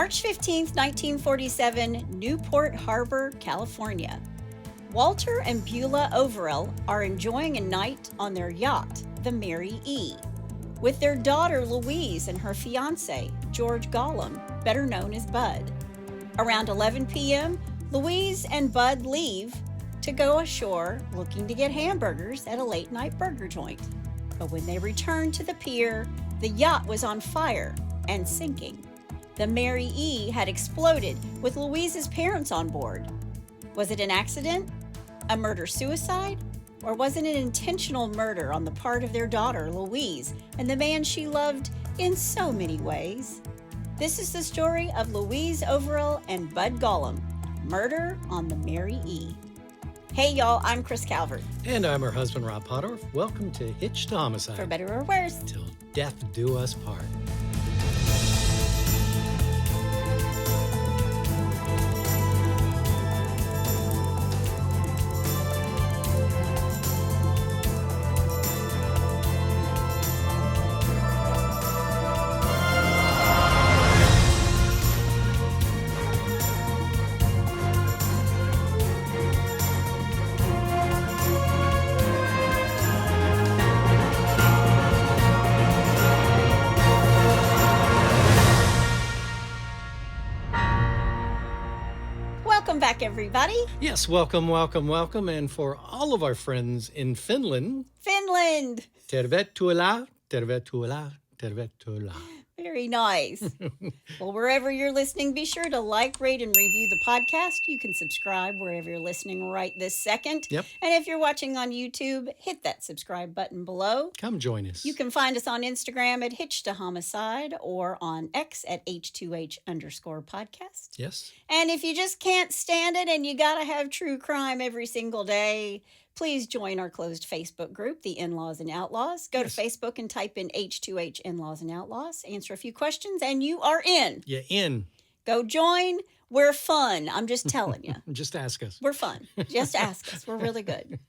March 15th, 1947, Newport Harbor, California. Walter and Beulah Overell are enjoying a night on their yacht, the Mary E., with their daughter Louise and her fiance, George Gollum, better known as Bud. Around 11 p.m., Louise and Bud leave to go ashore looking to get hamburgers at a late-night burger joint. But when they returned to the pier, the yacht was on fire and sinking. The Mary E. had exploded with Louise's parents on board. Was it an accident? A murder-suicide? Or was it an intentional murder on the part of their daughter, Louise, and the man she loved in so many ways? This is the story of Louise Overell and Bud Gollum, Murder on the Mary E. Hey, y'all, I'm Chris Calvert. And I'm her husband, Rob Pottorff. Welcome to Hitched, Homicide. For better or worse. Till death do us part. Welcome back, everybody. Yes, welcome. And for all of our friends in Finland, tervetuloa, tervetuloa, tervetuloa. Very nice. Well, wherever you're listening, be sure to like, rate, and review the podcast. You can subscribe wherever you're listening right this second. Yep. And if you're watching on YouTube, hit that subscribe button below. Come join us. You can find us on Instagram at Hitched to Homicide or on X at H2H_podcast. Yes. And if you just can't stand it and you got to have true crime every single day, please join our closed Facebook group, The In-Laws and Outlaws. Go to Facebook and type in H2H In-Laws and Outlaws. Answer a few questions and you are in. You're in. Go join. We're fun. I'm just telling you. Just ask us. We're fun. Just ask us. We're really good.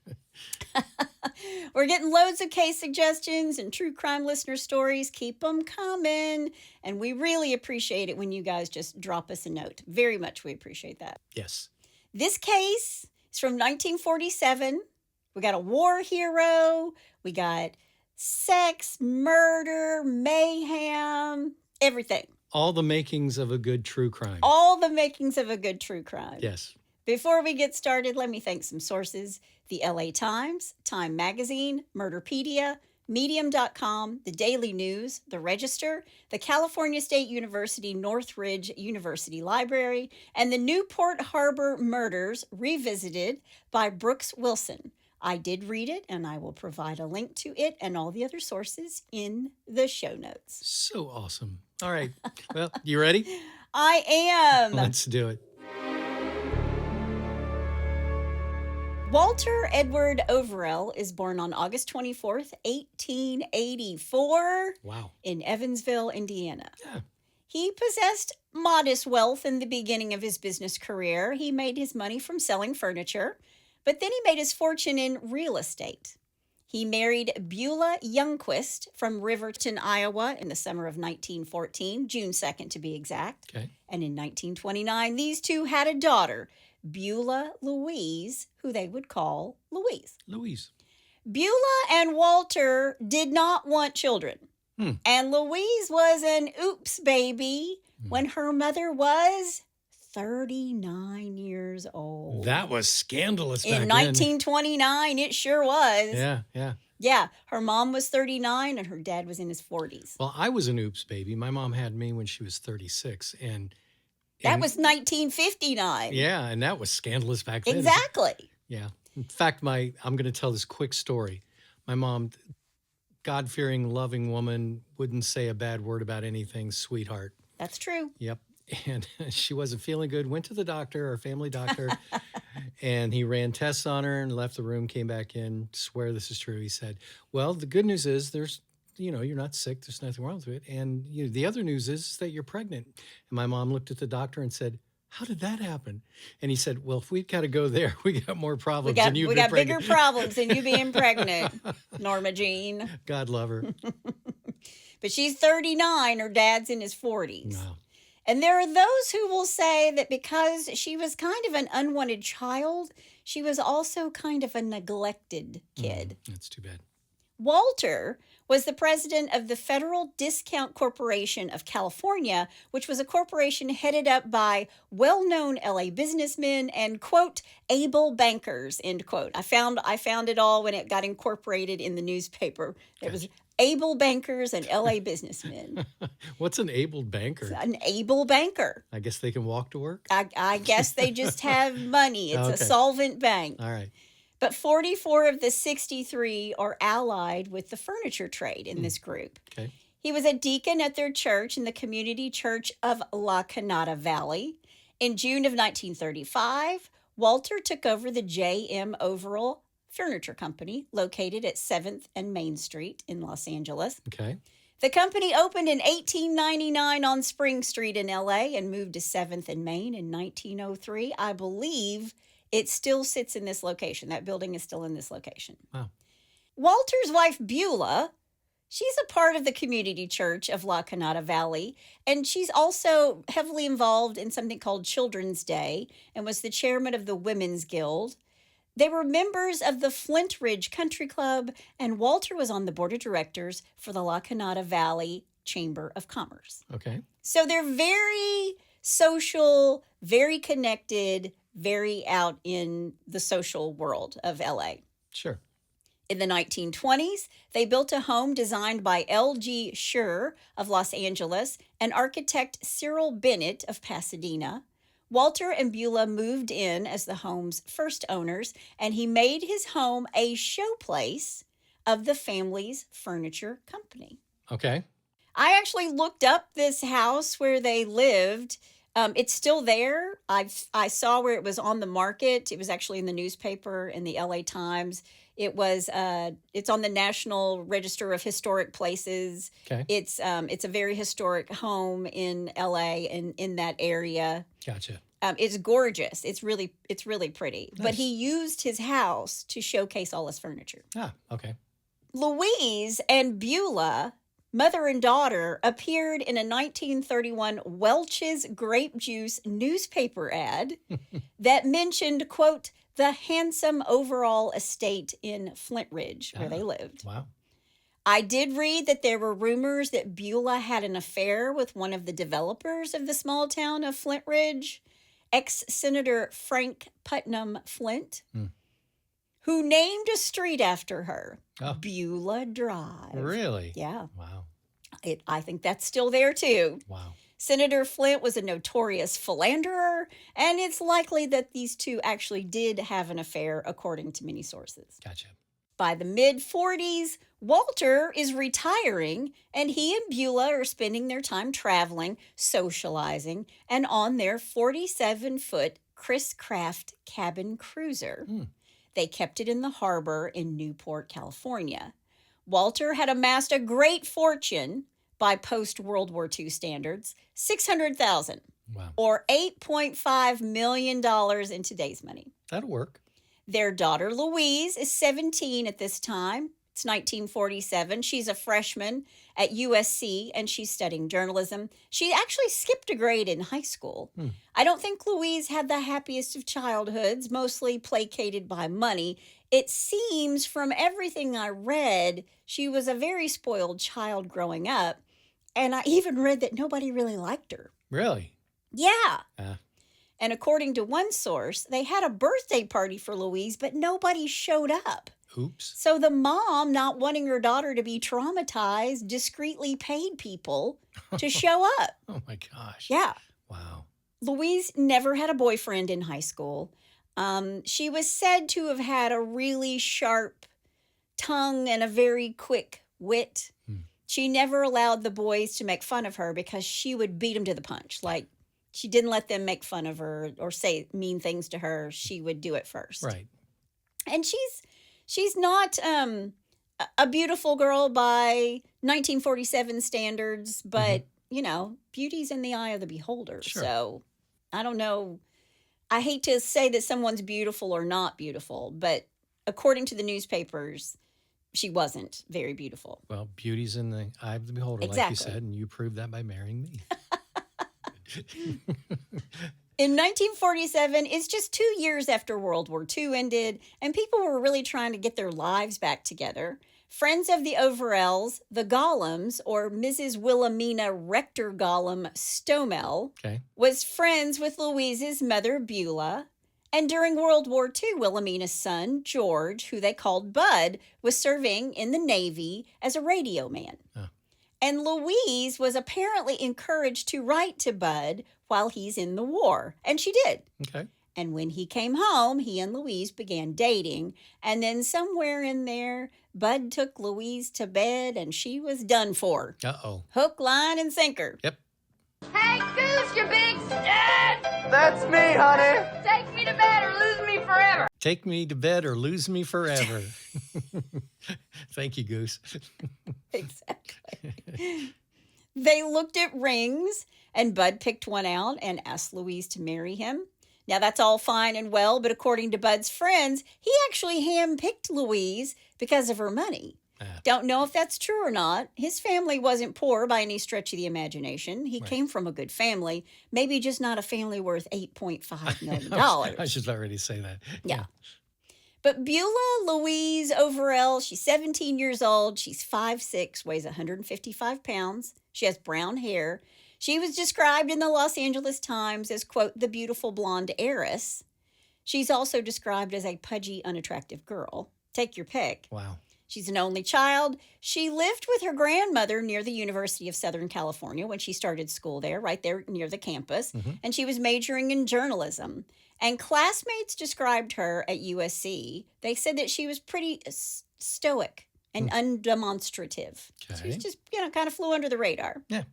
We're getting loads of case suggestions and true crime listener stories. Keep them coming. And we really appreciate it when you guys just drop us a note. Very much we appreciate that. Yes. This case is from 1947. We got a war hero. We got sex, murder, mayhem, everything. All the makings of a good true crime. All the makings of a good true crime. Yes. Before we get started, let me thank some sources. The LA Times, Time Magazine, Murderpedia, Medium.com, The Daily News, The Register, the California State University Northridge University Library, and the Newport Harbor Murders Revisited by Brooks Wilson. I did read it, and I will provide a link to it and all the other sources in the show notes. So awesome. All right. Well, you ready? I am. Let's do it. Walter Edward Overell is born on August 24th, 1884. Wow. In Evansville, Indiana. Yeah. He possessed modest wealth in the beginning of his business career. He made his money from selling furniture, but then he made his fortune in real estate. He married Beulah Youngquist from Riverton, Iowa in the summer of 1914, June 2nd to be exact. Okay. And in 1929, these two had a daughter, Beulah Louise, who they would call Louise. Louise. Beulah and Walter did not want children. And Louise was an oops baby when her mother was 39 years old. That was scandalous back In 1929, it sure was. then. Yeah. Yeah, her mom was 39 and her dad was in his 40s. Well, I was an oops baby. My mom had me when she was 36. That was 1959. Yeah, and that was scandalous back then. Exactly. Yeah. In fact, I'm going to tell this quick story. My mom, God-fearing, loving woman, wouldn't say a bad word about anything, sweetheart. That's true. Yep. And she wasn't feeling good, went to the doctor, our family doctor, and he ran tests on her and left the room, came back in, swear this is true. He said, well, the good news is you're not sick. There's nothing wrong with it. And the other news is that you're pregnant. And my mom looked at the doctor and said, how did that happen? And he said, well, if we've got to go there, we got more problems than you've been We got pregnant. bigger problems than you being pregnant, Norma Jean. God love her. But she's 39. Her dad's in his 40s. Wow. And there are those who will say that because she was kind of an unwanted child, she was also kind of a neglected kid. That's too bad. Walter was the president of the Federal Discount Corporation of California, which was a corporation headed up by well-known LA businessmen and, quote, able bankers, end quote. I found it all when it got incorporated in the newspaper. It was able bankers and LA businessmen. What's an able banker? An able banker. I guess they can walk to work? I guess they just have money. It's a solvent bank. All right. But 44 of the 63 are allied with the furniture trade in this group. Okay. He was a deacon at their church in the community church of La Canada Valley. In June of 1935, Walter took over the J.M. Overell Furniture Company, located at 7th and Main Street in Los Angeles. Okay. The company opened in 1899 on Spring Street in L.A. and moved to 7th and Main in 1903. I believe it still sits in this location. That building is still in this location. Wow. Walter's wife, Beulah, she's a part of the community church of La Canada Valley, and she's also heavily involved in something called Children's Day and was the chairman of the Women's Guild. They were members of the Flint Ridge Country Club, and Walter was on the board of directors for the La Canada Valley Chamber of Commerce. Okay. So they're very social, very connected, very out in the social world of LA. Sure. In the 1920s, they built a home designed by L.G. Schur of Los Angeles and architect Cyril Bennett of Pasadena. Walter and Beulah moved in as the home's first owners, and he made his home a showplace of the family's furniture company. Okay. I actually looked up this house where they lived. It's still there. I saw where it was on the market. It was actually in the newspaper in the LA Times. It's on the National Register of Historic Places. Okay. It's a very historic home in LA and in that area. Gotcha. It's gorgeous. It's really pretty. Nice. But he used his house to showcase all his furniture. Ah, okay. Louise and Beulah, mother and daughter, appeared in a 1931 Welch's grape juice newspaper ad that mentioned, quote, the handsome Overell estate in Flint Ridge, where they lived. Wow. I did read that there were rumors that Beulah had an affair with one of the developers of the small town of Flint Ridge, ex-Senator Frank Putnam Flint, who named a street after her, Beulah Drive. Really? Yeah. Wow. I think that's still there, too. Wow. Senator Flint was a notorious philanderer, and it's likely that these two actually did have an affair, according to many sources. Gotcha. By the mid-40s, Walter is retiring, and he and Beulah are spending their time traveling, socializing, and on their 47-foot Chris Craft cabin cruiser. They kept it in the harbor in Newport, California. Walter had amassed a great fortune by post-World War II standards, $600,000, Wow. or $8.5 million in today's money. That'll work. Their daughter, Louise, is 17 at this time. It's 1947. She's a freshman at USC, and she's studying journalism. She actually skipped a grade in high school. I don't think Louise had the happiest of childhoods, mostly placated by money. It seems from everything I read, she was a very spoiled child growing up. And I even read that nobody really liked her. Really? Yeah. Ah. And according to one source, they had a birthday party for Louise, but nobody showed up. Oops. So the mom, not wanting her daughter to be traumatized, discreetly paid people to show up. Oh my gosh. Yeah. Wow. Louise never had a boyfriend in high school. She was said to have had a really sharp tongue and a very quick wit. She never allowed the boys to make fun of her because she would beat them to the punch. Like, she didn't let them make fun of her or say mean things to her. She would do it first. Right. And she's not a beautiful girl by 1947 standards, but, you know, beauty's in the eye of the beholder. Sure. So I don't know. I hate to say that someone's beautiful or not beautiful, but according to the newspapers, she wasn't very beautiful. Well, beauty's in the eye of the beholder, like Exactly. you said, and you proved that by marrying me. In 1947, it's just 2 years after World War II ended, and people were really trying to get their lives back together. Friends of the Overells, the Gollums, or Mrs. Wilhelmina Rector Gollum Stomel, Okay. was friends with Louise's mother, Beulah. And during World War II, Wilhelmina's son, George, who they called Bud, was serving in the Navy as a radio man. Oh. And Louise was apparently encouraged to write to Bud while he's in the war. And she did. Okay. And when he came home, he and Louise began dating. And then somewhere in there, Bud took Louise to bed and she was done for. Uh-oh. Hook, line, and sinker. Yep. Hey, Goose, you big stud! That's me, honey. Take me to bed or lose me forever. Take me to bed or lose me forever. Thank you, Goose. Exactly. They looked at rings, and Bud picked one out and asked Louise to marry him. Now, that's all fine and well, but according to Bud's friends, he actually handpicked Louise because of her money. Don't know if that's true or not. His family wasn't poor by any stretch of the imagination. He came from a good family, maybe just not a family worth $8.5 million. I should already say that. Yeah. But Beulah Louise Overell, she's 17 years old. She's 5'6", weighs 155 pounds. She has brown hair. She was described in the Los Angeles Times as, quote, the beautiful blonde heiress. She's also described as a pudgy, unattractive girl. Take your pick. Wow. She's an only child. She lived with her grandmother near the University of Southern California when she started school there, right there near the campus. Mm-hmm. And she was majoring in journalism. And classmates described her at USC. They said that she was pretty stoic and undemonstrative. Okay. She just, kind of flew under the radar. Yeah.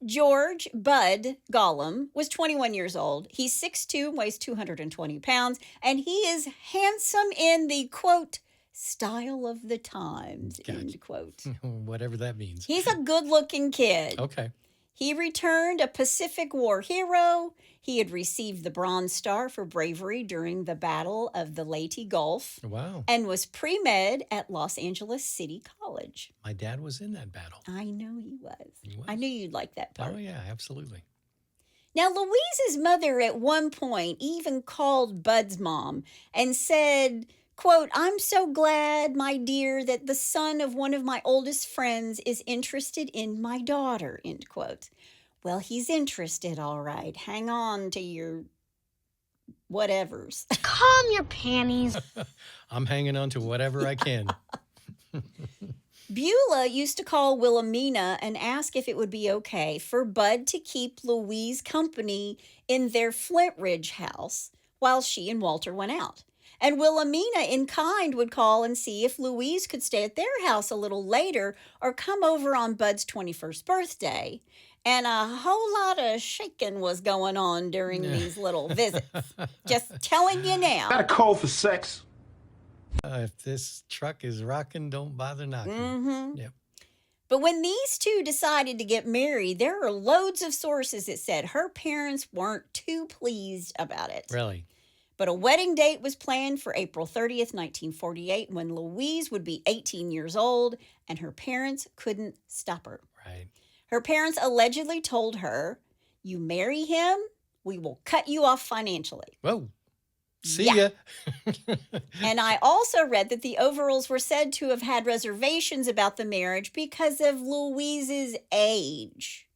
George Bud Gollum was 21 years old. He's 6'2", weighs 220 pounds, and he is handsome in the, quote, style of the times, end quote. Whatever that means. He's a good-looking kid. Okay. He returned a Pacific War hero. He had received the Bronze Star for bravery during the Battle of the Leyte Gulf. Wow. And was pre-med at Los Angeles City College. My dad was in that battle. I know he was. He was. I knew you'd like that part. Oh, yeah, absolutely. Now, Louise's mother at one point even called Bud's mom and said, quote, I'm so glad, my dear, that the son of one of my oldest friends is interested in my daughter, end quote. Well, he's interested, all right. Hang on to your whatevers. Calm your panties. I'm hanging on to whatever I can. Beulah used to call Wilhelmina and ask if it would be okay for Bud to keep Louise company in their Flint Ridge house while she and Walter went out. And Wilhelmina, in kind, would call and see if Louise could stay at their house a little later or come over on Bud's 21st birthday. And a whole lot of shaking was going on during these little visits. Just telling you now. Got a call for sex. If this truck is rocking, don't bother knocking. Mm-hmm. Yep. But when these two decided to get married, there are loads of sources that said her parents weren't too pleased about it. Really? But a wedding date was planned for April 30th, 1948, when Louise would be 18 years old, and her parents couldn't stop her. Right. Her parents allegedly told her, you marry him, we will cut you off financially. Whoa. See ya. And I also read that the Overells were said to have had reservations about the marriage because of Louise's age.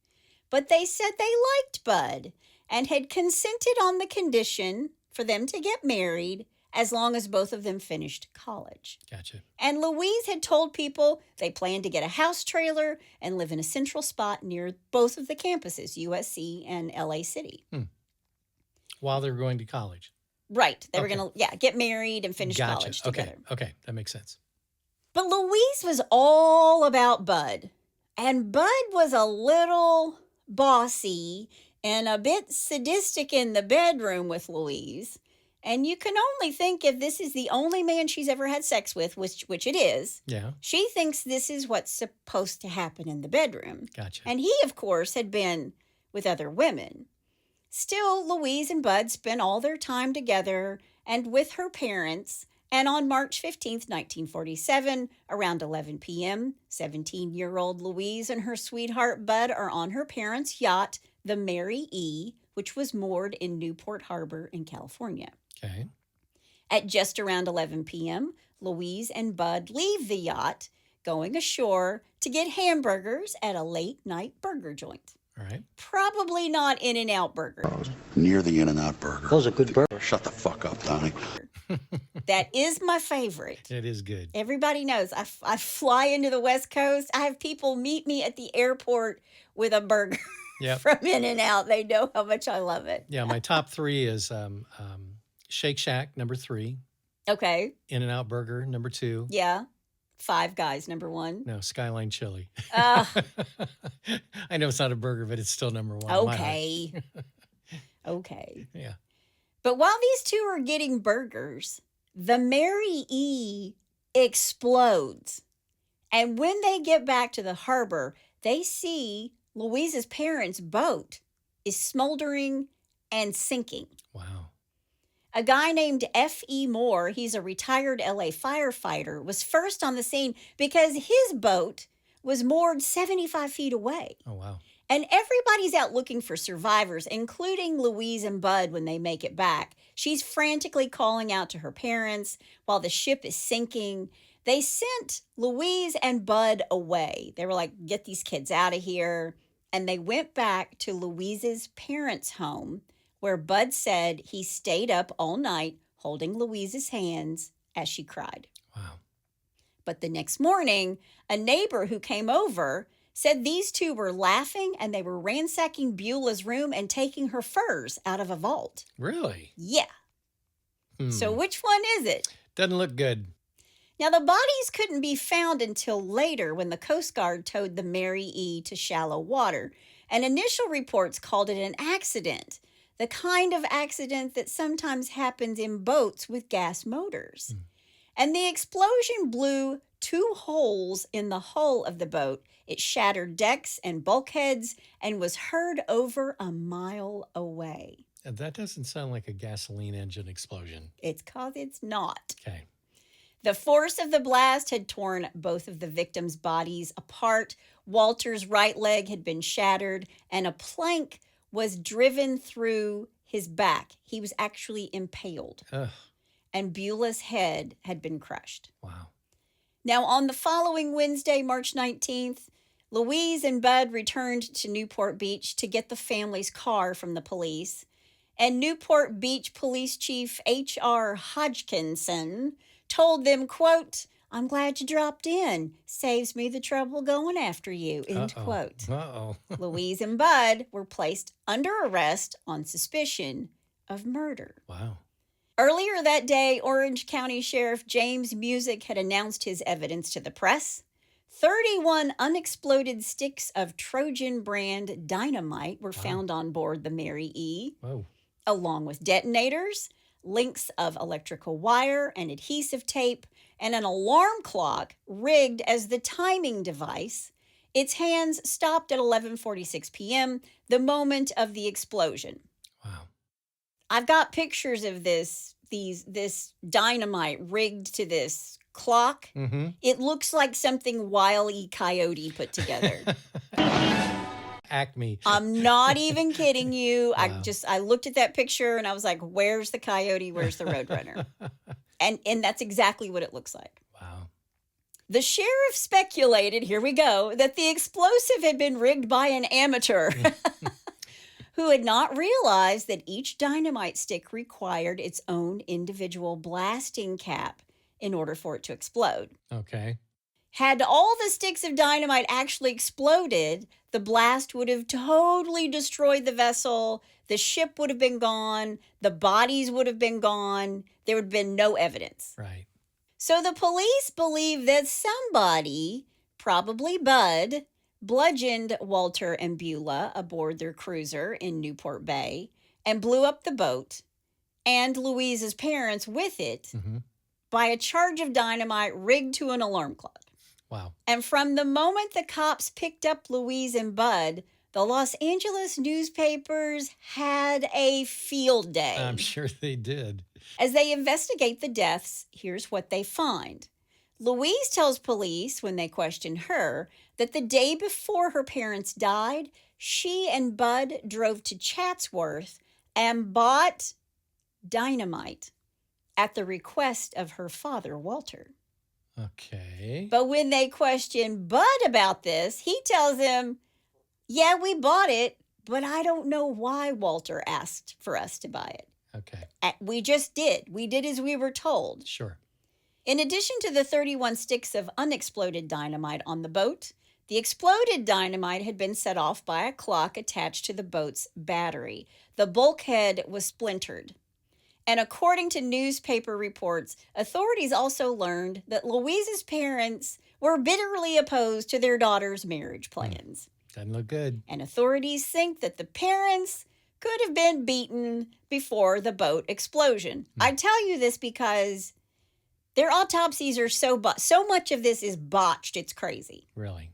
But they said they liked Bud and had consented on the condition for them to get married as long as both of them finished college. Gotcha. And Louise had told people they planned to get a house trailer and live in a central spot near both of the campuses, USC and LA City. While they were going to college. Right. They were going to, get married and finish college together. Okay. That makes sense. But Louise was all about Bud. And Bud was a little bossy and a bit sadistic in the bedroom with Louise. And you can only think if this is the only man she's ever had sex with, which it is. Yeah. She thinks this is what's supposed to happen in the bedroom. Gotcha. And he, of course, had been with other women. Still, Louise and Bud spent all their time together and with her parents. And on March 15th, 1947, around 11 p.m., 17-year-old Louise and her sweetheart Bud are on her parents' yacht, the Mary E., which was moored in Newport Harbor in California. Okay. At just around 11 p.m., Louise and Bud leave the yacht, going ashore to get hamburgers at a late-night burger joint. All right. Probably not In-N-Out Burger. Near the In-N-Out Burger. Those are good burgers. Shut the fuck up, Donnie. That is my favorite. It is good. Everybody knows I fly into the West Coast. I have people meet me at the airport with a burger Yep. from In-N-Out. They know how much I love it. Yeah, my top three is Shake Shack, number 3. Okay. In-N-Out Burger, number 2. Yeah. Five Guys, number 1. No, Skyline Chili. Uh, I know it's not a burger, but it's still number 1. in my heart. okay. Okay. Yeah. But while these two are getting burgers, the Mary E. explodes. And when they get back to the harbor, they see Louise's parents' boat is smoldering and sinking. Wow. A guy named F.E. Moore, he's a retired LA firefighter, was first on the scene because his boat was moored 75 feet away. Oh, wow. And everybody's out looking for survivors, including Louise and Bud when they make it back. She's frantically calling out to her parents while the ship is sinking. They sent Louise and Bud away. They were like, get these kids out of here. And they went back to Louise's parents' home, where Bud said he stayed up all night holding Louise's hands as she cried. Wow. But the next morning, a neighbor who came over said these two were laughing and they were ransacking Beulah's room and taking her furs out of a vault. Really? Yeah. So which one is it? Doesn't look good. Now, the bodies couldn't be found until later when the Coast Guard towed the Mary E. to shallow water, and initial reports called it an accident, the kind of accident that sometimes happens in boats with gas motors. And the explosion blew 2 holes in the hull of the boat. It shattered decks and bulkheads and was heard over a mile away. That doesn't sound like a gasoline engine explosion. It's 'cause it's not. Okay. The force of the blast had torn both of the victims' bodies apart. Walter's right leg had been shattered, and a plank was driven through his back. He was actually impaled, Ugh. and Beulah's head had been crushed. Wow. Now, on the following Wednesday, March 19th, Louise and Bud returned to Newport Beach to get the family's car from the police, and Newport Beach Police Chief H.R. Hodgkinson told them, quote, "I'm glad you dropped in. Saves me the trouble going after you," end quote. Uh-oh. Louise and Bud were placed under arrest on suspicion of murder. Wow. Earlier that day, Orange County Sheriff James Musick had announced his evidence to the press. 31 unexploded sticks of Trojan brand dynamite were found on board the Mary E., Whoa. along with detonators, links of electrical wire and adhesive tape, and an alarm clock rigged as the timing device. Its hands stopped at 11:46 p.m., the moment of the explosion. Wow. I've got pictures of this dynamite rigged to this clock. Mm-hmm. It looks like something Wile E. Coyote put together. Acme. I'm not even kidding you. Wow. I looked at that picture and I was like, where's the coyote? Where's the roadrunner? and that's exactly what it looks like. Wow. The sheriff speculated, here we go, that the explosive had been rigged by an amateur who had not realized that each dynamite stick required its own individual blasting cap in order for it to explode. Okay. Had all the sticks of dynamite actually exploded, the blast would have totally destroyed the vessel, the ship would have been gone, the bodies would have been gone, there would have been no evidence. Right. So the police believe that somebody, probably Bud, bludgeoned Walter and Beulah aboard their cruiser in Newport Bay and blew up the boat, and Louise's parents with it, by a charge of dynamite rigged to an alarm clock. Wow. And from the moment the cops picked up Louise and Bud, the Los Angeles newspapers had a field day. I'm sure they did. As they investigate the deaths, here's what they find. Louise tells police when they question her that the day before her parents died, she and Bud drove to Chatsworth and bought dynamite at the request of her father, Walter. Okay. But when they question Bud about this, he tells them, yeah, we bought it, but I don't know why Walter asked for us to buy it. Okay. We just did. We did as we were told. Sure. In addition to the 31 sticks of unexploded dynamite on the boat, the exploded dynamite had been set off by a clock attached to the boat's battery. The bulkhead was splintered. And according to newspaper reports, authorities also learned that Louise's parents were bitterly opposed to their daughter's marriage plans. Doesn't look good. And authorities think that the parents could have been beaten before the boat explosion. I tell you this because their autopsies are so much of this is botched, it's crazy. Really?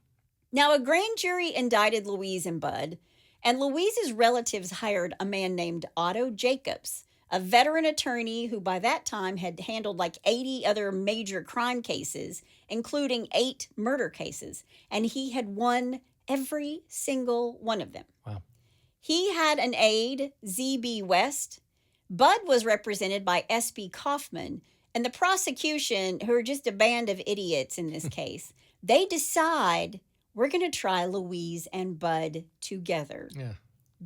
Now, a grand jury indicted Louise and Bud, and Louise's relatives hired a man named Otto Jacobs, a veteran attorney who by that time had handled like 80 other major crime cases, including 8 murder cases, and he had won every single one of them. Wow. He had an aide, Z.B. West. Bud was represented by S.B. Kaufman, and the prosecution, who are just a band of idiots in this case, they decide we're going to try Louise and Bud together. Yeah.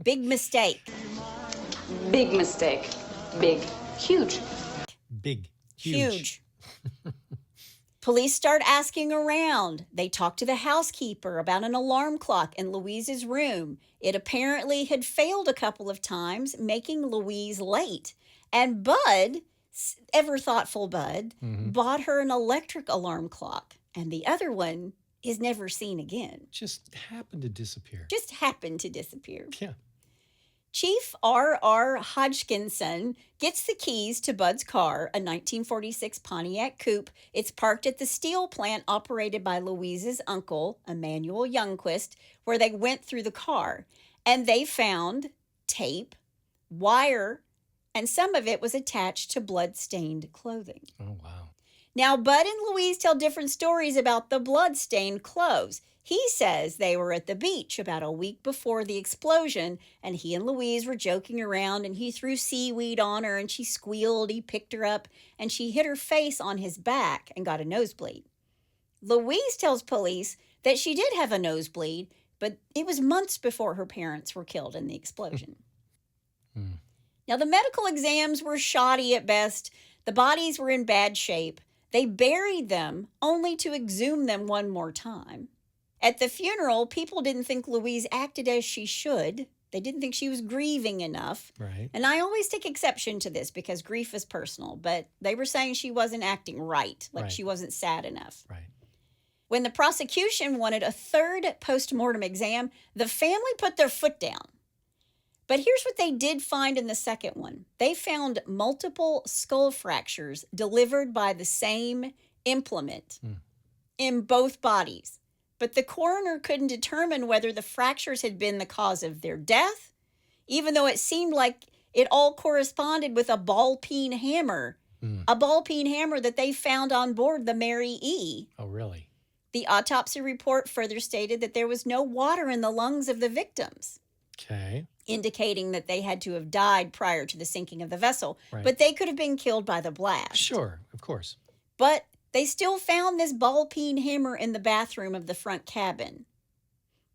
Big mistake. Big mistake. Big. Huge. Big. Huge. Police start asking around. They talk to the housekeeper about an alarm clock in Louise's room. It apparently had failed a couple of times, making Louise late. And Bud, ever thoughtful Bud, bought her an electric alarm clock. And the other one is never seen again. Just happened to disappear. Just happened to disappear. Yeah. Chief R.R. Hodgkinson gets the keys to Bud's car, a 1946 Pontiac coupe. It's parked at the steel plant operated by Louise's uncle, Emmanuel Youngquist, where they went through the car. And they found tape, wire, and some of it was attached to blood-stained clothing. Oh, wow. Now, Bud and Louise tell different stories about the blood-stained clothes. He says they were at the beach about a week before the explosion, and he and Louise were joking around, and he threw seaweed on her, and she squealed. He picked her up, and she hit her face on his back and got a nosebleed. Louise tells police that she did have a nosebleed, but it was months before her parents were killed in the explosion. Now, the medical exams were shoddy at best. The bodies were in bad shape. They buried them only to exhume them one more time. At the funeral, people didn't think Louise acted as she should. They didn't think she was grieving enough. Right. And I always take exception to this because grief is personal, but they were saying she wasn't acting right, like she wasn't sad enough. Right. When the prosecution wanted a third post-mortem exam, the family put their foot down. But here's what they did find in the second one. They found multiple skull fractures delivered by the same implement in both bodies. But the coroner couldn't determine whether the fractures had been the cause of their death, even though it seemed like it all corresponded with a ball-peen hammer, a ball-peen hammer that they found on board the Mary E. Oh, really? The autopsy report further stated that there was no water in the lungs of the victims, Okay. indicating that they had to have died prior to the sinking of the vessel. Right. But they could have been killed by the blast. Sure, of course. But they still found this ball-peen hammer in the bathroom of the front cabin.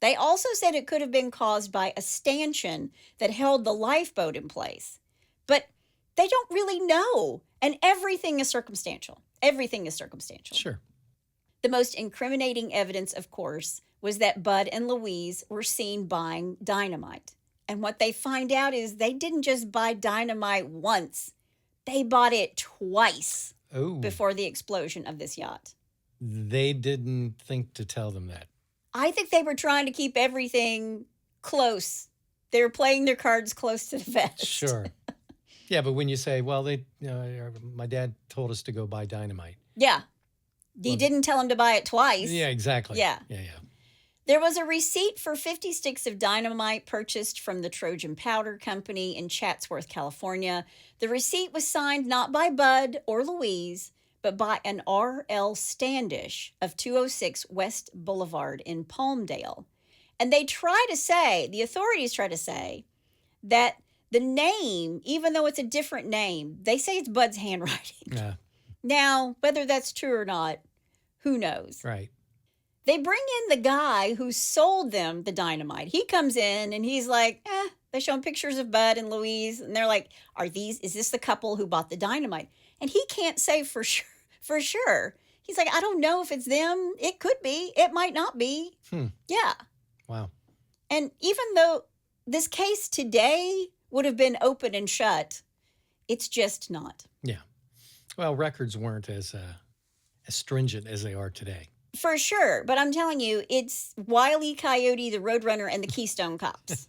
They also said it could have been caused by a stanchion that held the lifeboat in place. But they don't really know. And everything is circumstantial. Everything is circumstantial. Sure. The most incriminating evidence, of course, was that Bud and Louise were seen buying dynamite. And what they find out is they didn't just buy dynamite once. They bought it twice before the explosion of this yacht. They didn't think to tell them that. I think they were trying to keep everything close. They were playing their cards close to the vest. Sure. Yeah, but when you say, well, my dad told us to go buy dynamite. Yeah. He didn't tell him to buy it twice. Yeah, exactly. Yeah. Yeah. There was a receipt for 50 sticks of dynamite purchased from the Trojan Powder Company in Chatsworth, California. The receipt was signed not by Bud or Louise, but by an R.L. Standish of 206 West Boulevard in Palmdale. And the authorities try to say that the name, even though it's a different name, they say it's Bud's handwriting. Yeah. Now, whether that's true or not, who knows? Right. They bring in the guy who sold them the dynamite. He comes in and he's like, they show him pictures of Bud and Louise. And they're like, is this the couple who bought the dynamite? And he can't say for sure. He's like, I don't know if it's them. It could be. It might not be. Yeah. Wow. And even though this case today would have been open and shut, it's just not. Yeah. Well, records weren't as stringent as they are today. For sure. But I'm telling you, it's Wile E. Coyote, the Roadrunner, and the Keystone Cops.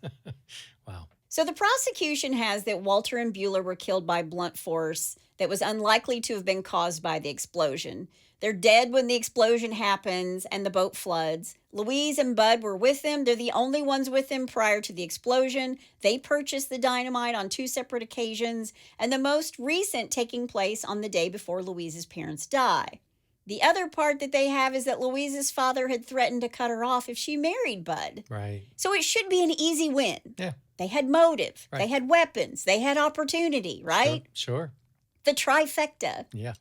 Wow. So the prosecution has that Walter and Beulah were killed by blunt force that was unlikely to have been caused by the explosion. They're dead when the explosion happens and the boat floods. Louise and Bud were with them. They're the only ones with them prior to the explosion. They purchased the dynamite on 2 separate occasions, and the most recent taking place on the day before Louise's parents die. The other part that they have is that Louise's father had threatened to cut her off if she married Bud. Right. So it should be an easy win. Yeah. They had motive. Right. They had weapons. They had opportunity, right? Sure. The trifecta. Yeah.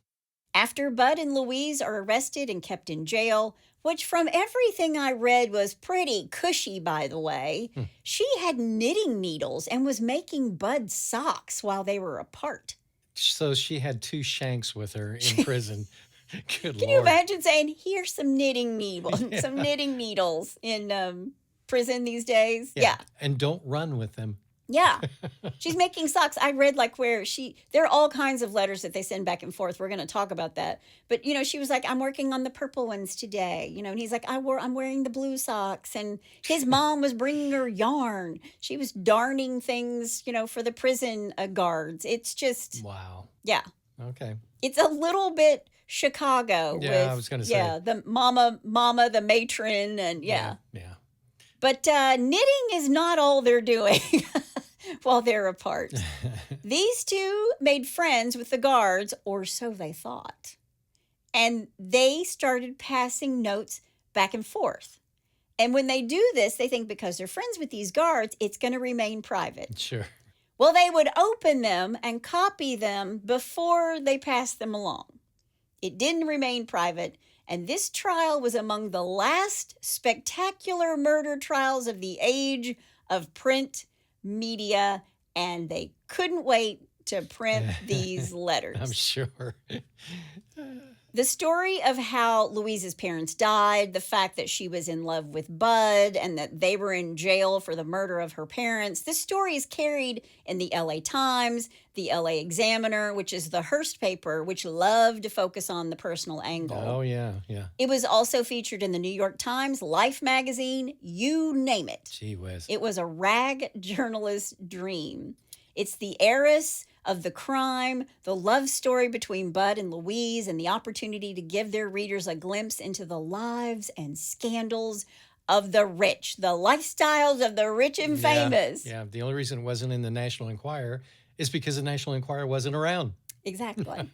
After Bud and Louise are arrested and kept in jail, which from everything I read was pretty cushy, by the way, she had knitting needles and was making Bud socks while they were apart. So she had 2 shanks with her in prison. Good Can Lord. you imagine saying, here's some knitting needles, some knitting needles in prison these days? Yeah. And don't run with them. Yeah. She's making socks. I read there are all kinds of letters that they send back and forth. We're going to talk about that. But, she was like, I'm working on the purple ones today. And he's like, I'm wearing the blue socks. And his mom was bringing her yarn. She was darning things, for the prison guards. It's just. Wow. Yeah. Okay. It's a little bit Chicago. Yeah, I was going to say. Yeah, the mama, the matron, and yeah. But knitting is not all they're doing while they're apart. These two made friends with the guards, or so they thought. And they started passing notes back and forth. And when they do this, they think because they're friends with these guards, it's going to remain private. Sure. Well, they would open them and copy them before they passed them along. It didn't remain private. And this trial was among the last spectacular murder trials of the age of print media, and they couldn't wait to print these letters. I'm sure. The story of how Louise's parents died, the fact that she was in love with Bud, and that they were in jail for the murder of her parents. This story is carried in the LA Times, the LA Examiner, which is the Hearst paper, which loved to focus on the personal angle. Oh, yeah. It was also featured in the New York Times, Life magazine, you name it. Gee whiz. It was a rag journalist's dream. It's the heiress of the crime, the love story between Bud and Louise, and the opportunity to give their readers a glimpse into the lives and scandals of the rich, the lifestyles of the rich and famous. Yeah, the only reason it wasn't in the National Enquirer is because the National Enquirer wasn't around. Exactly.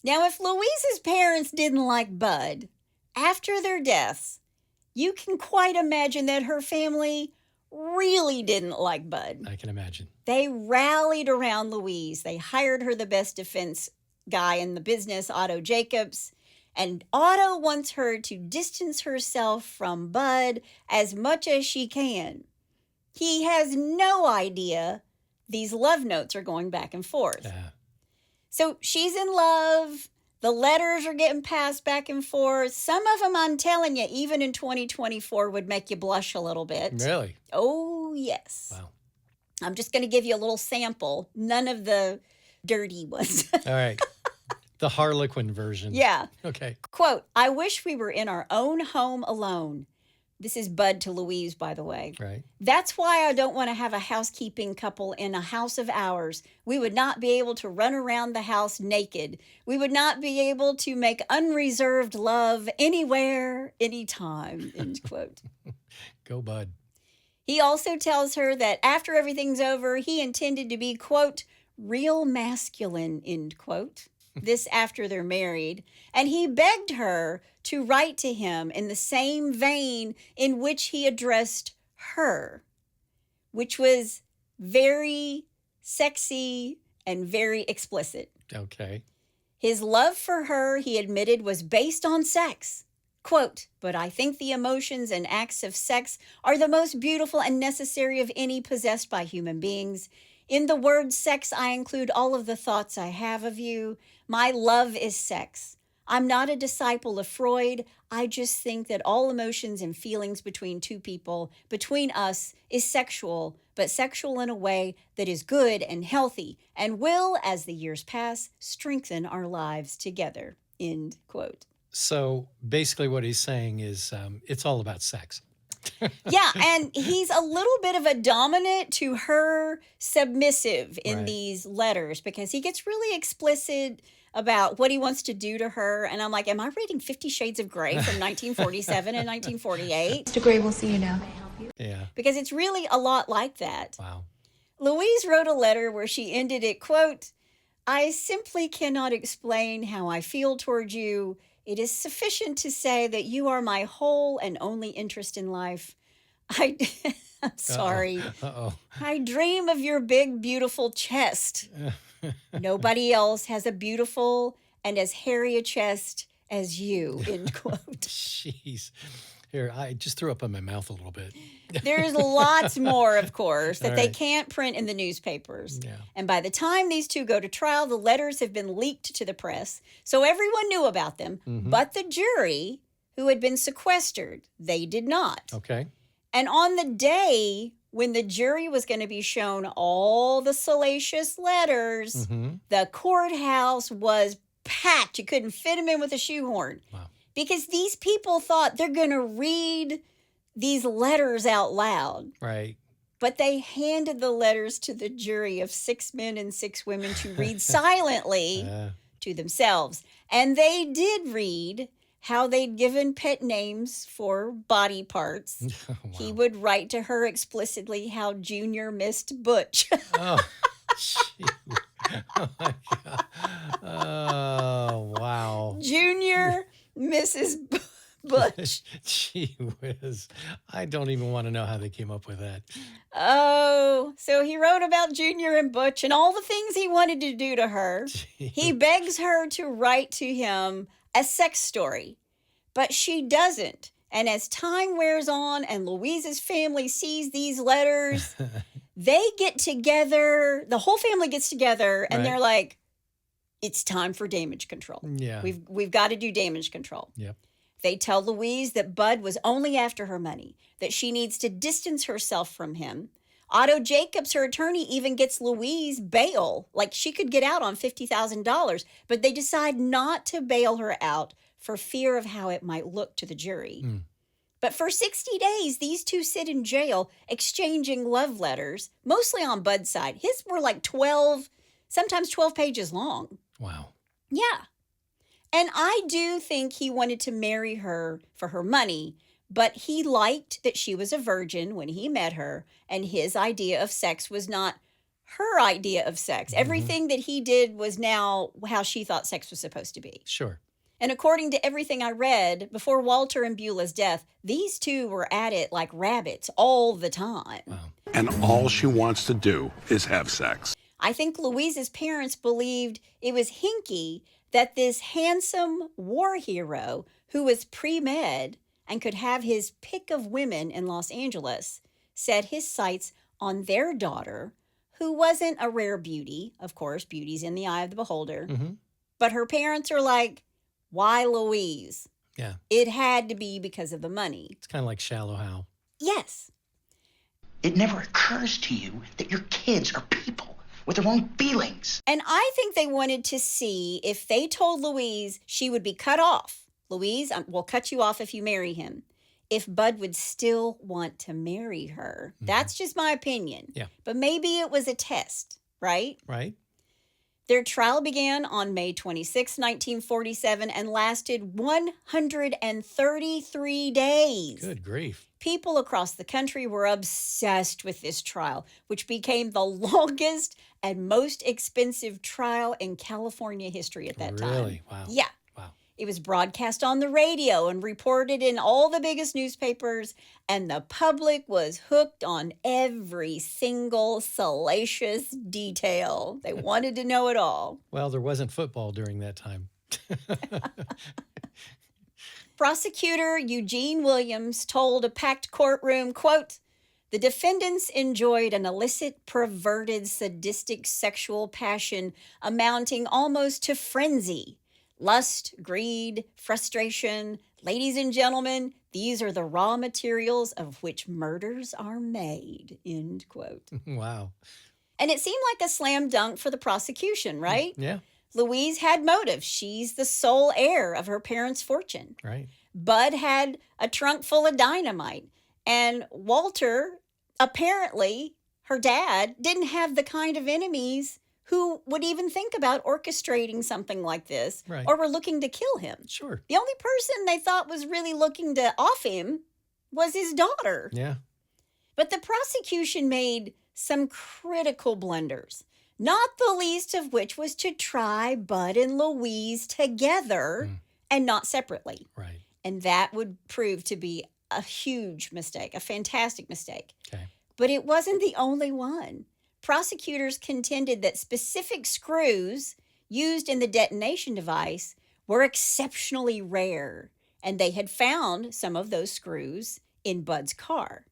Now, if Louise's parents didn't like Bud, after their deaths, you can quite imagine that her family really didn't like Bud. I can imagine. They rallied around Louise. They hired her the best defense guy in the business, Otto Jacobs. And Otto wants her to distance herself from Bud as much as she can. He has no idea these love notes are going back and forth. So she's in love. The letters are getting passed back and forth. Some of them, I'm telling you, even in 2024 would make you blush a little bit. Really? Oh, yes. Wow. I'm just going to give you a little sample. None of the dirty ones. All right. The Harlequin version. Yeah. Okay. Quote, I wish we were in our own home alone. This is Bud to Louise, by the way. Right. That's why I don't want to have a housekeeping couple in a house of ours. We would not be able to run around the house naked. We would not be able to make unreserved love anywhere, anytime, end quote. Go, Bud. He also tells her that after everything's over, he intended to be, quote, real masculine, end quote. this after they're married, and he begged her to write to him in the same vein in which he addressed her, which was very sexy and very explicit. Okay. His love for her, he admitted, was based on sex. Quote, "But I think the emotions and acts of sex are the most beautiful and necessary of any possessed by human beings. In the word sex, I include all of the thoughts I have of you. My love is sex. I'm not a disciple of Freud. I just think that all emotions and feelings between two people, between us, is sexual, but sexual in a way that is good and healthy and will, as the years pass, strengthen our lives together." End quote. So basically what he's saying is it's all about sex. Yeah, and he's a little bit of a dominant to her submissive in Right. these letters because he gets really explicit about what he wants to do to her. And I'm like, am I reading 50 Shades of Grey from 1947 and 1948? Mr. Gray, we'll see you now. Yeah. Because it's really a lot like that. Wow. Louise wrote a letter where she ended it, quote, "I simply cannot explain how I feel toward you. It is sufficient to say that you are my whole and only interest in life. I'm sorry. Uh-oh. I dream of your big, beautiful chest. Nobody else has a beautiful and as hairy a chest as you," end quote. Jeez. Here, I just threw up in my mouth a little bit. There's lots more, of course, that All they right. can't print in the newspapers. Yeah. And by the time these two go to trial, the letters have been leaked to the press, so everyone knew about them, but the jury, who had been sequestered, they did not. Okay. And on the day when the jury was going to be shown all the salacious letters, the courthouse was packed. You couldn't fit them in with a shoehorn. Wow. Because these people thought they're going to read these letters out loud. Right. But they handed the letters to the jury of 6 men and 6 women to read silently to themselves. And they did read how they'd given pet names for body parts. Wow. He would write to her explicitly how Junior missed Butch. Oh, gee. Oh, my God. Oh, wow. Junior Mrs. Butch. Gee whiz. I don't even want to know how they came up with that. Oh, so he wrote about Junior and Butch and all the things he wanted to do to her. He begs her to write to him a sex story, but she doesn't. And as time wears on and Louise's family sees these letters, they get together, the whole family gets together, and Right. they're like, it's time for damage control. Yeah. We've got to do damage control. Yep. They tell Louise that Bud was only after her money, that she needs to distance herself from him. Otto Jacobs, her attorney, even gets Louise bail. Like she could get out on $50,000, but they decide not to bail her out for fear of how it might look to the jury. But for 60 days, these two sit in jail exchanging love letters, mostly on Bud's side. His were like 12, sometimes 12 pages long. Wow. Yeah. And I do think he wanted to marry her for her money, but he liked that she was a virgin when he met her, and his idea of sex was not her idea of sex. Everything that he did was now how she thought sex was supposed to be. Sure. And according to everything I read, before Walter and Beulah's death, these two were at it like rabbits all the time. Wow. And all she wants to do is have sex. I think Louise's parents believed it was hinky that this handsome war hero who was pre-med and could have his pick of women in Los Angeles set his sights on their daughter, who wasn't a rare beauty. Of course, beauty's in the eye of the beholder. But her parents are like, why Louise? Yeah. It had to be because of the money. It's kind of like Shallow Hal. Yes. It never occurs to you that your kids are people with their own feelings. And I think they wanted to see if they told Louise she would be cut off. Louise, we'll cut you off if you marry him. If Bud would still want to marry her. That's just my opinion. Yeah. But maybe it was a test, right? Right. Their trial began on May 26, 1947, and lasted 133 days. Good grief. People across the country were obsessed with this trial, which became the longest and most expensive trial in California history at that time. Really? Wow. Yeah. Wow. It was broadcast on the radio and reported in all the biggest newspapers, and the public was hooked on every single salacious detail. They wanted to know it all. Well, there wasn't football during that time. Prosecutor Eugene Williams told a packed courtroom, quote, "The defendants enjoyed an illicit, perverted, sadistic sexual passion amounting almost to frenzy. Lust, greed, frustration. Ladies and gentlemen, these are the raw materials of which murders are made," end quote. Wow. And it seemed like a slam dunk for the prosecution, right? Yeah. Louise had motive. She's the sole heir of her parents' fortune. Right. Bud had a trunk full of dynamite. And Walter, apparently, her dad, didn't have the kind of enemies who would even think about orchestrating something like this, Right. or were looking to kill him. Sure. The only person they thought was really looking to off him was his daughter. Yeah. But the prosecution made some critical blunders, not the least of which was to try Bud and Louise together and not separately. Right. And that would prove to be a huge mistake, a fantastic mistake. Okay. But it wasn't the only one. Prosecutors contended that specific screws used in the detonation device were exceptionally rare, and they had found some of those screws in Bud's car.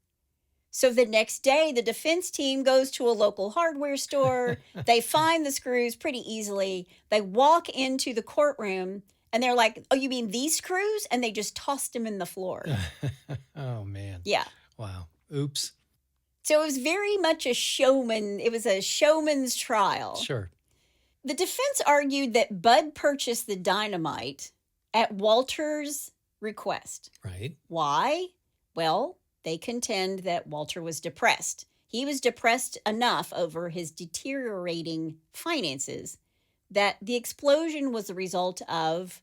So the next day, the defense team goes to a local hardware store. They find the screws pretty easily. They walk into the courtroom, and they're like, "Oh, you mean these screws?" And they just tossed them in the floor. Oh, man. Yeah. Wow. Oops. So it was very much a showman. It was a showman's trial. Sure. The defense argued that Bud purchased the dynamite at Walter's request. Right. Why? Well, they contend that Walter was depressed. He was depressed enough over his deteriorating finances that the explosion was the result of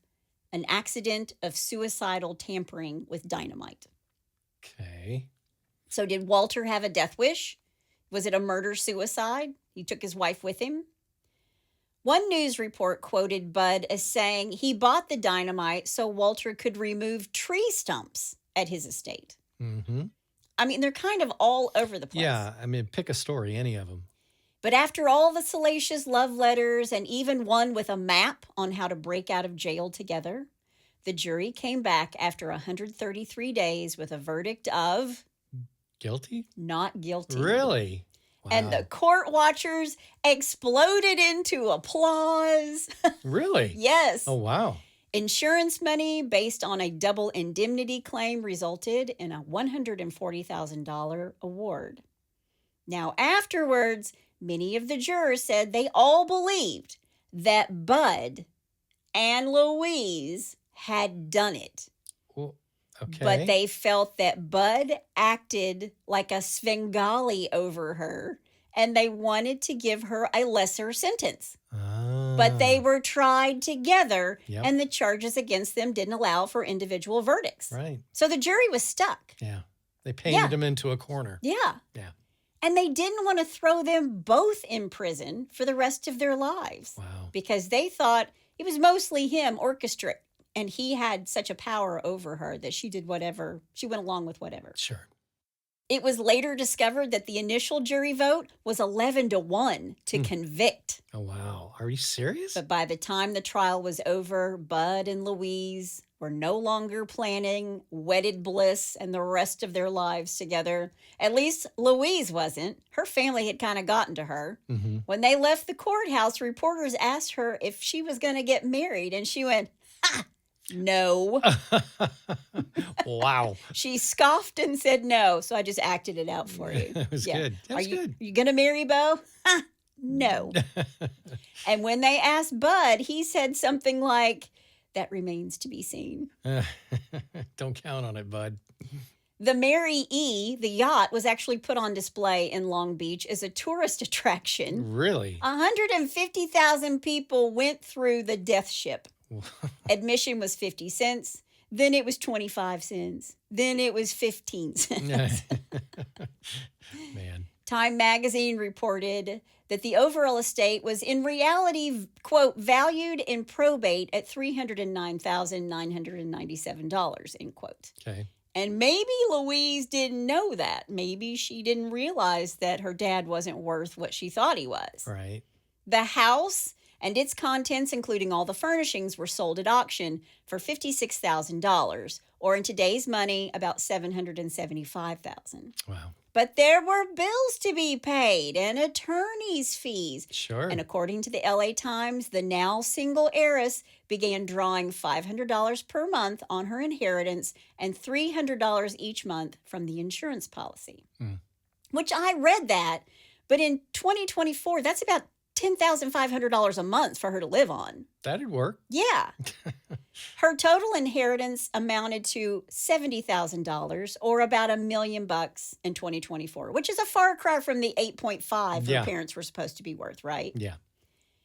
an accident of suicidal tampering with dynamite. Okay. So did Walter have a death wish? Was it a murder-suicide? He took his wife with him? One news report quoted Bud as saying he bought the dynamite so Walter could remove tree stumps at his estate. Mm-hmm. I mean, they're kind of all over the place. Yeah. I mean, pick a story, any of them. But after all the salacious love letters and even one with a map on how to break out of jail together, the jury came back after 133 days with a verdict of Guilty? not guilty. Really? Wow. And the court watchers exploded into applause. Really? Yes. Oh, wow. Insurance money based on a double indemnity claim resulted in a $140,000 award. Now, afterwards, many of the jurors said they all believed that Bud and Louise had done it. Well, okay. But they felt that Bud acted like a Svengali over her, and they wanted to give her a lesser sentence. But they were tried together, Yep. and the charges against them didn't allow for individual verdicts. Right. So the jury was stuck. Yeah. They painted him into a corner. Yeah. Yeah. And they didn't want to throw them both in prison for the rest of their lives. Wow. Because they thought it was mostly him orchestrating, and he had such a power over her that she did whatever, she went along with whatever. Sure. It was later discovered that the initial jury vote was 11-1 to convict. Oh, wow. Are you serious? But by the time the trial was over, Bud and Louise were no longer planning wedded bliss and the rest of their lives together. At least Louise wasn't. Her family had kind of gotten to her. Mm-hmm. When they left the courthouse, reporters asked her if she was going to get married, and she went, "Ha! No." Wow. She scoffed and said no, so I just acted it out for you. That was good. That was good. Are you going to marry Bo? Ha! No. And when they asked Bud, he said something like, "That remains to be seen." Don't count on it, Bud. The Mary E., the yacht, was actually put on display in Long Beach as a tourist attraction. Really? 150,000 people went through the death ship. Admission was 50 cents. Then it was 25 cents. Then it was 15 cents. Man. Time magazine reported that the Overell estate was in reality, quote, valued in probate at $309,997, end quote. Okay. And maybe Louise didn't know that. Maybe she didn't realize that her dad wasn't worth what she thought he was. Right. The house and its contents, including all the furnishings, were sold at auction for $56,000, or in today's money, about $775,000. Wow. But there were bills to be paid and attorney's fees. Sure. And according to the LA Times, the now single heiress began drawing $500 per month on her inheritance and $300 each month from the insurance policy. Which I read that, but in 2024, that's about $10,500 a month for her to live on. That'd work. Yeah. Her total inheritance amounted to $70,000, or about $1 million in 2024, which is a far cry from the 8.5 her parents were supposed to be worth, right? Yeah.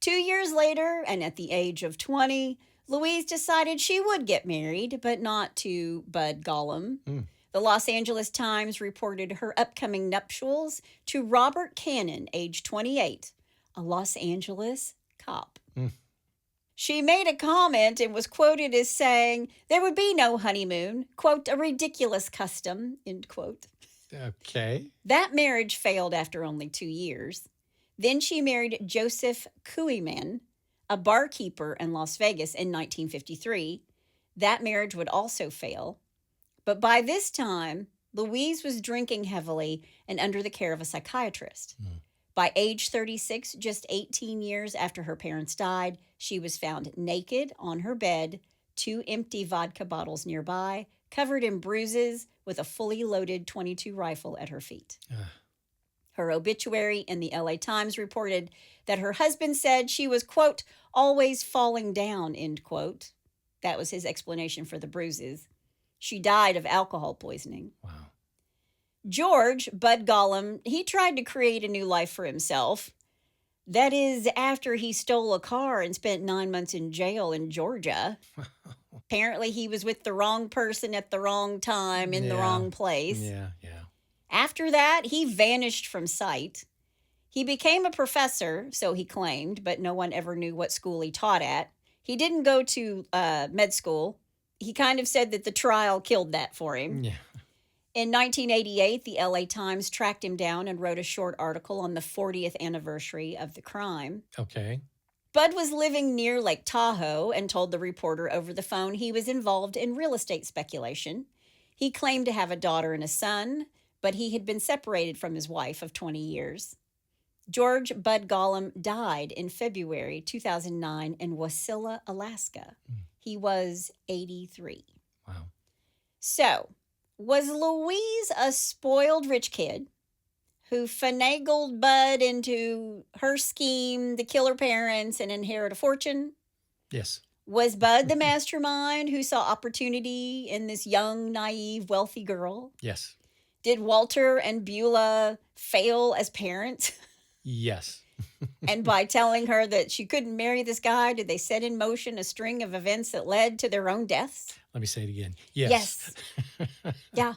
2 years later, and at the age of 20, Louise decided she would get married, but not to Bud Gollum. The Los Angeles Times reported her upcoming nuptials to Robert Cannon, age 28, a Los Angeles cop. She made a comment and was quoted as saying there would be no honeymoon, quote, a ridiculous custom, end quote. Okay. That marriage failed after only 2 years. Then she married Joseph Kuiman, a barkeeper in Las Vegas, in 1953. That marriage would also fail. But by this time, Louise was drinking heavily and under the care of a psychiatrist. By age 36, just 18 years after her parents died, she was found naked on her bed, 2 empty vodka bottles nearby, covered in bruises, with a fully loaded .22 rifle at her feet. Her obituary in the LA Times reported that her husband said she was, quote, always falling down, end quote. That was his explanation for the bruises. She died of alcohol poisoning. Wow. George, Bud Gollum, he tried to create a new life for himself. That is, after he stole a car and spent 9 months in jail in Georgia. Apparently, he was with the wrong person at the wrong time in the wrong place. Yeah. After that, he vanished from sight. He became a professor, so he claimed, but no one ever knew what school he taught at. He didn't go to med school. He kind of said that the trial killed that for him. Yeah. In 1988, the LA Times tracked him down and wrote a short article on the 40th anniversary of the crime. Okay. Bud was living near Lake Tahoe and told the reporter over the phone he was involved in real estate speculation. He claimed to have a daughter and a son, but he had been separated from his wife of 20 years. George Bud Gollum died in February 2009 in Wasilla, Alaska. He was 83. Wow. So, was Louise a spoiled rich kid who finagled Bud into her scheme to kill her parents and inherit a fortune? Yes. Was Bud the mastermind who saw opportunity in this young, naive, wealthy girl? Yes. Did Walter and Beulah fail as parents? Yes. And by telling her that she couldn't marry this guy, did they set in motion a string of events that led to their own deaths? Let me say it again. Yes. Yeah.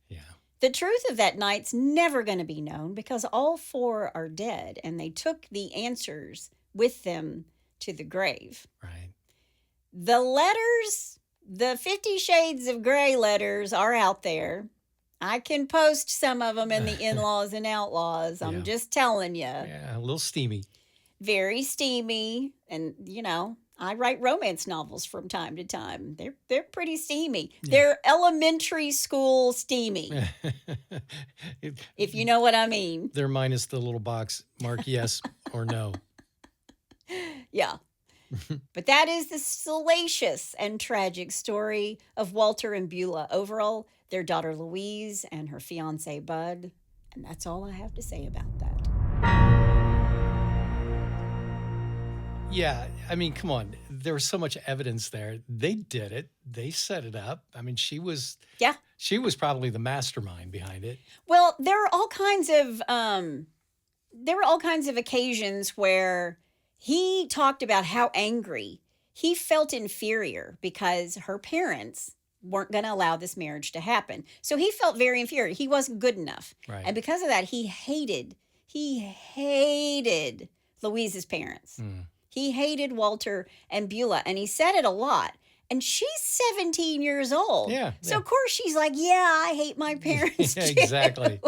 Yeah. The truth of that night's never going to be known because all 4 are dead and they took the answers with them to the grave. Right. The letters, the 50 Shades of Grey letters are out there. I can post some of them in the In-Laws and Outlaws. I'm just telling you. Yeah, a little steamy. Very steamy. And, you know, I write romance novels from time to time. They're pretty steamy. Yeah. They're elementary school steamy, if you know what I mean. They're minus the little box mark yes or no. Yeah. But that is the salacious and tragic story of Walter and Beulah Overell, their daughter Louise, and her fiancé Bud. And that's all I have to say about that. Yeah, I mean, come on. There was so much evidence there. They did it. They set it up. I mean, she was She was probably the mastermind behind it. Well, there were all kinds of occasions where he talked about how angry he felt inferior because her parents weren't going to allow this marriage to happen. So he felt very inferior. He wasn't good enough. Right. And because of that, he hated Louise's parents. He hated Walter and Beulah, and he said it a lot. And she's 17 years old. Yeah. So, of course, she's like, yeah, I hate my parents too. Exactly.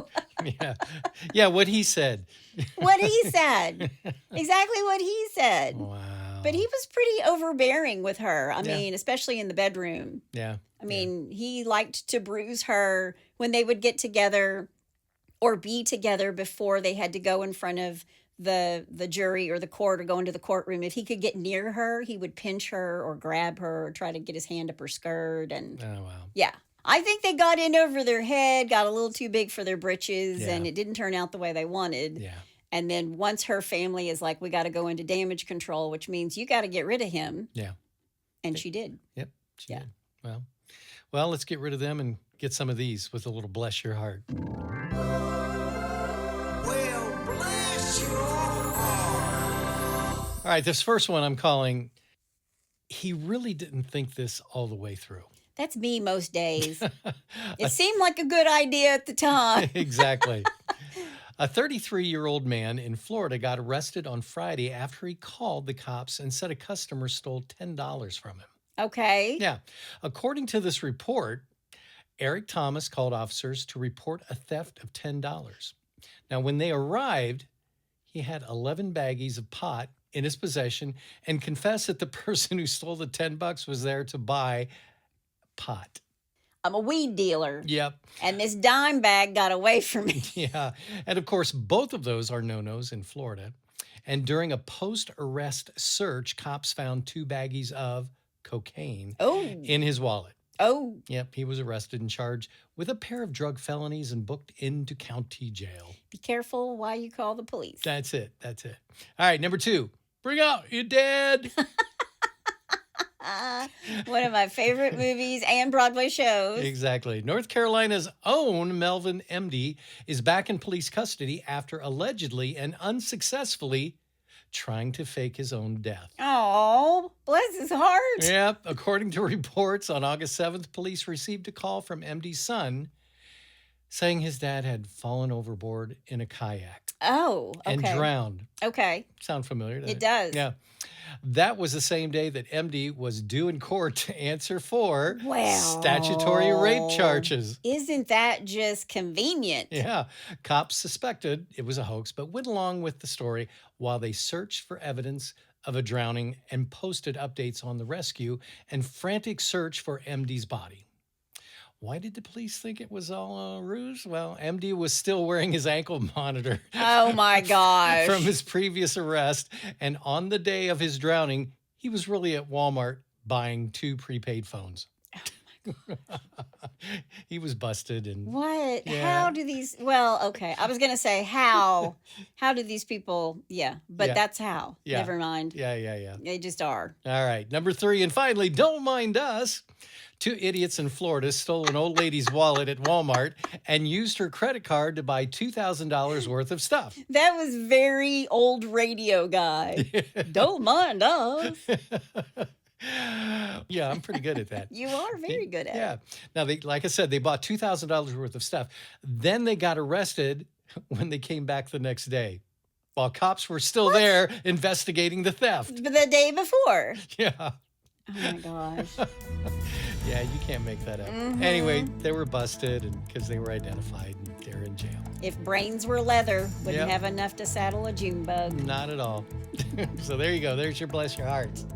Yeah, what he said. What he said. Exactly what he said. Wow. But he was pretty overbearing with her. I mean, especially in the bedroom. Yeah. I mean, he liked to bruise her when they would get together or be together before they had to go in front of the jury or the court or go into the courtroom. If he could get near her, he would pinch her or grab her or try to get his hand up her skirt. And Oh, wow. yeah, I think they got in over their head, got a little too big for their britches, and it didn't turn out the way they wanted. Yeah. And then once her family is like, we got to go into damage control, which means you got to get rid of him. Yeah. And she did. Yep. She did. Well, let's get rid of them and get some of these with a little bless your heart. Well, bless your heart. All right, this first one I'm calling, he really didn't think this all the way through. That's me most days. It seemed like a good idea at the time. Exactly. A 33-year-old man in Florida got arrested on Friday after he called the cops and said a customer stole $10 from him. Okay. Yeah. According to this report, Eric Thomas called officers to report a theft of $10. Now, when they arrived, he had 11 baggies of pot in his possession and confessed that the person who stole the $10 was there to buy pot. I'm a weed dealer. Yep. And this dime bag got away from me. Yeah. And of course, both of those are no-nos in Florida. And during a post-arrest search, cops found 2 baggies of cocaine in his wallet. Oh. Yep, he was arrested and charged with a pair of drug felonies and booked into county jail. Be careful why you call the police. That's it. All right, number 2. Bring out your dead. One of my favorite movies and Broadway shows. Exactly. North Carolina's own Melvin MD is back in police custody after allegedly and unsuccessfully trying to fake his own death. Oh, bless his heart. Yep. According to reports, on August 7th, police received a call from MD's son saying his dad had fallen overboard in a kayak. Oh, okay. And drowned. Okay. Sound familiar? It does. Yeah. That was the same day that MD was due in court to answer for statutory rape charges. Isn't that just convenient? Yeah. Cops suspected it was a hoax, but went along with the story while they searched for evidence of a drowning and posted updates on the rescue and frantic search for MD's body. Why did the police think it was all a ruse? Well, MD was still wearing his ankle monitor. Oh, my gosh. From his previous arrest. And on the day of his drowning, he was really at Walmart buying 2 prepaid phones. Oh, my God. He was busted. And what? Yeah. How do these... Well, okay. I was going to say how. How do these people... Yeah, but that's how. Yeah. Never mind. Yeah. They just are. All right. Number 3, and finally, don't mind us. 2 idiots in Florida stole an old lady's wallet at Walmart and used her credit card to buy $2,000 worth of stuff. That was very old radio guy. Don't mind us. Yeah, I'm pretty good at that. You are very good at it. Yeah. Now, like I said, they bought $2,000 worth of stuff. Then they got arrested when they came back the next day, while cops were still there investigating the theft. The day before. Yeah. Oh, my gosh. Yeah, you can't make that up. Anyway, they were busted and because they were identified and they're in jail. If brains were leather, wouldn't Yep. have enough to saddle a June bug. Not at all. So there you go. There's your bless your hearts.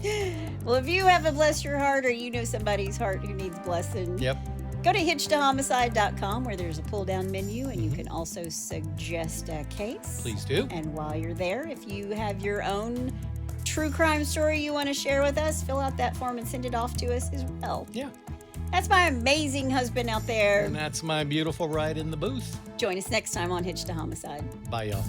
Well, if you have a bless your heart or you know somebody's heart who needs blessing, Yep. go to hitchedtohomicide.com where there's a pull-down menu and you can also suggest a case. Please do. And while you're there, if you have your own true crime story you want to share with us, fill out that form and send it off to us as well. Yeah. That's my amazing husband out there. And that's my beautiful ride in the booth. Join us next time on Hitched to Homicide. Bye, y'all.